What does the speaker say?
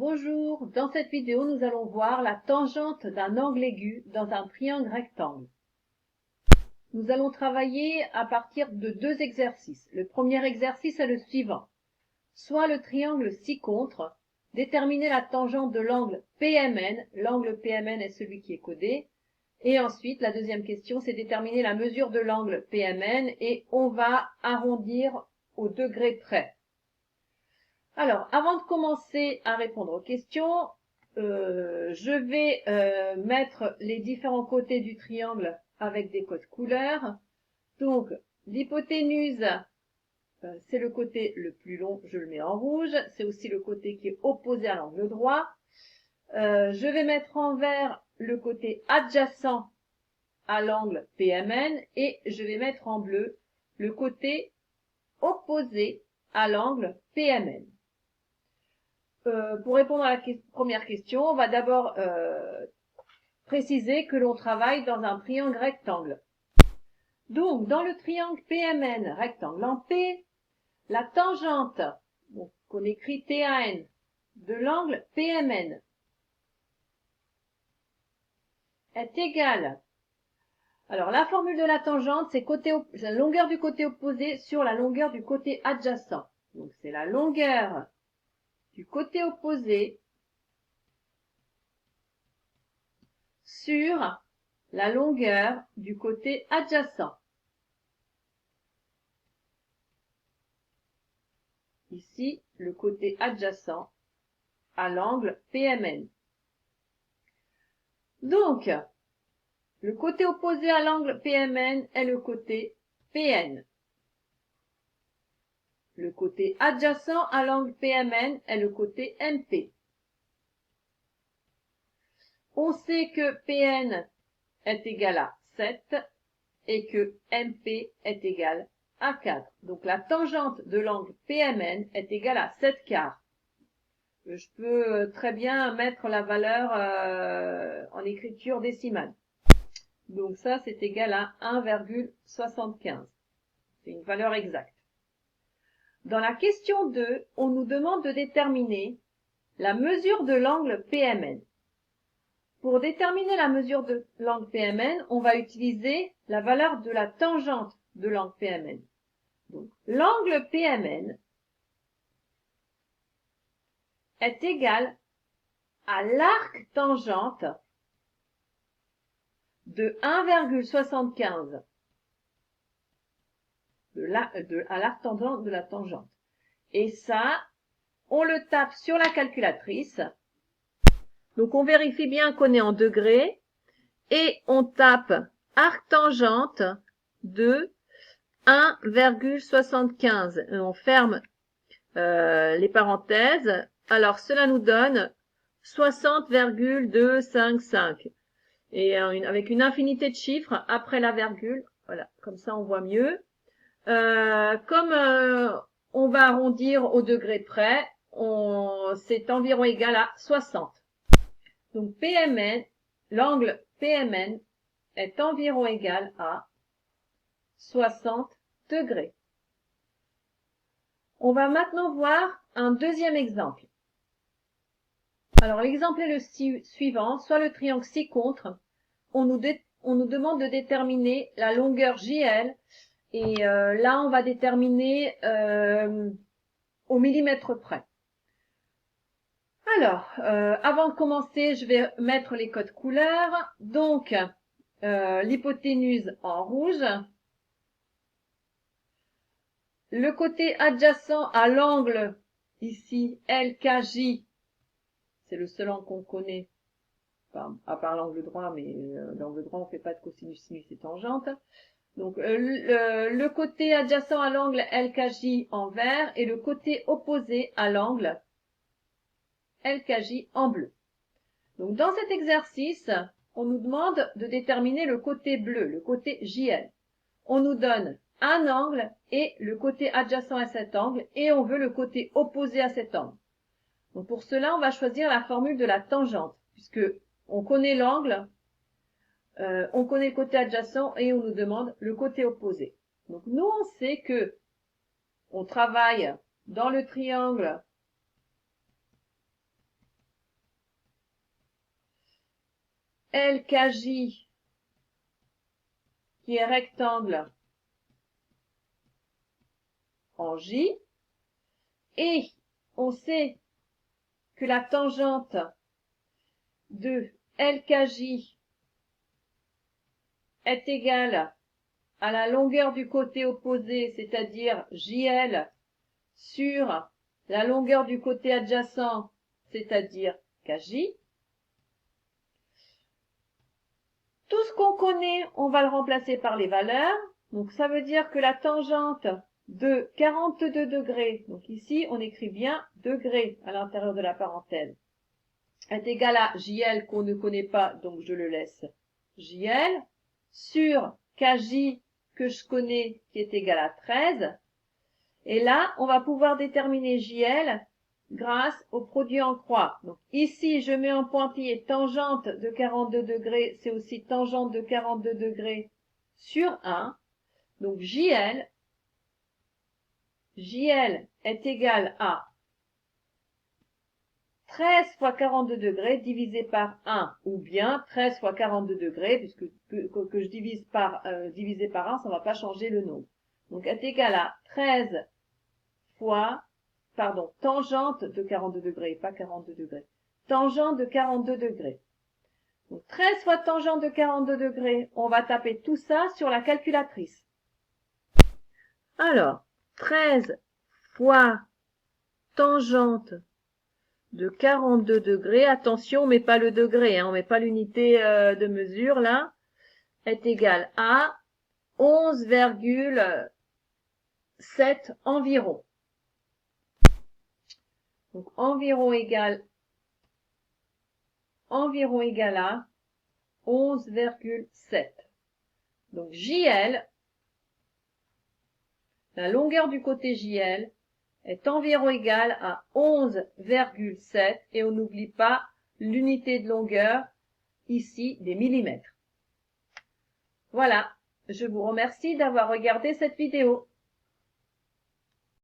Bonjour, dans cette vidéo nous allons voir la tangente d'un angle aigu dans un triangle rectangle. Nous allons travailler à partir de deux exercices. Le premier exercice est le suivant. Soit le triangle ci-contre, déterminer la tangente de l'angle PMN, l'angle PMN est celui qui est codé, et ensuite la deuxième question c'est déterminer la mesure de l'angle PMN et on va arrondir au degré près. Alors, avant de commencer à répondre aux questions, je vais mettre les différents côtés du triangle avec des codes couleurs. Donc, l'hypoténuse, c'est le côté le plus long, je le mets en rouge. C'est aussi le côté qui est opposé à l'angle droit. Je vais mettre en vert le côté adjacent à l'angle PMN et je vais mettre en bleu le côté opposé à l'angle PMN. Pour répondre à la première question, on va d'abord préciser que l'on travaille dans un triangle rectangle. Donc, dans le triangle PMN, rectangle en P, la tangente, qu'on écrit TAN, de l'angle PMN est égale. Alors, la formule de la tangente, c'est la longueur du côté opposé sur la longueur du côté adjacent. Donc, c'est la longueur du côté opposé sur la longueur du côté adjacent. Ici, le côté adjacent à l'angle PMN. Donc, le côté opposé à l'angle PMN est le côté PN. Le côté adjacent à l'angle PMN est le côté MP. On sait que PN est égal à 7 et que MP est égal à 4. Donc la tangente de l'angle PMN est égale à 7 quarts. Je peux très bien mettre la valeur en écriture décimale. Donc ça, c'est égal à 1,75. C'est une valeur exacte. Dans la question 2, on nous demande de déterminer la mesure de l'angle PMN. Pour déterminer la mesure de l'angle PMN, on va utiliser la valeur de la tangente de l'angle PMN. Donc, l'angle PMN est égal à l'arc tangente de 1,75 à l'arc tangente de la tangente. Et ça, on le tape sur la calculatrice. Donc, on vérifie bien qu'on est en degrés et on tape arc tangente de 1,75. On ferme les parenthèses. Alors, cela nous donne 60,255. Et avec une infinité de chiffres après la virgule. Voilà, comme ça on voit mieux. Comme on va arrondir au degré près, c'est environ égal à 60. Donc PMN, l'angle PMN est environ égal à 60 degrés. On va maintenant voir un deuxième exemple. Alors l'exemple est le suivant, soit le triangle ci-contre, on nous demande de déterminer la longueur JL et là on va déterminer au millimètre près. Alors, avant de commencer, je vais mettre les codes couleurs. Donc, l'hypoténuse en rouge. Le côté adjacent à l'angle, ici, LKJ, c'est le seul angle qu'on connaît, à part l'angle droit, mais l'angle droit, on ne fait pas de cosinus, sinus et tangente. Donc, le côté adjacent à l'angle LKJ en vert et le côté opposé à l'angle LKJ en bleu. Donc, dans cet exercice, on nous demande de déterminer le côté bleu, le côté JL. On nous donne un angle et le côté adjacent à cet angle et on veut le côté opposé à cet angle. Donc, pour cela, on va choisir la formule de la tangente puisque on connaît l'angle, on connaît le côté adjacent et on nous demande le côté opposé. Donc, nous, on sait que on travaille dans le triangle LKJ qui est rectangle en J, et on sait que la tangente de LKJ est égale à la longueur du côté opposé, c'est-à-dire JL, sur la longueur du côté adjacent, c'est-à-dire KJ. Tout ce qu'on connaît, on va le remplacer par les valeurs. Donc ça veut dire que la tangente de 42 degrés, donc ici on écrit bien degrés à l'intérieur de la parenthèse, est égale à JL qu'on ne connaît pas, donc je le laisse JL, sur KJ que je connais qui est égal à 13. Et là, on va pouvoir déterminer JL grâce au produit en croix. Donc ici, je mets en pointillé tangente de 42 degrés, c'est aussi tangente de 42 degrés sur 1. Donc JL est égal à 13 fois 42 degrés divisé par 1, ou bien 13 fois 42 degrés, puisque que je divise par divisé par 1, ça ne va pas changer le nombre. Donc est égal à 13 fois, tangente de 42 degrés, pas 42 degrés. Tangente de 42 degrés. Donc 13 fois tangente de 42 degrés, on va taper tout ça sur la calculatrice. Alors, 13 fois tangente de 42 degrés, attention, on met pas le degré, on met pas l'unité de mesure là, est égal à 11,7 environ. Donc environ égale à 11,7. Donc JL, la longueur du côté JL, est environ égale à 11,7 et on n'oublie pas l'unité de longueur, ici des millimètres. Voilà, je vous remercie d'avoir regardé cette vidéo.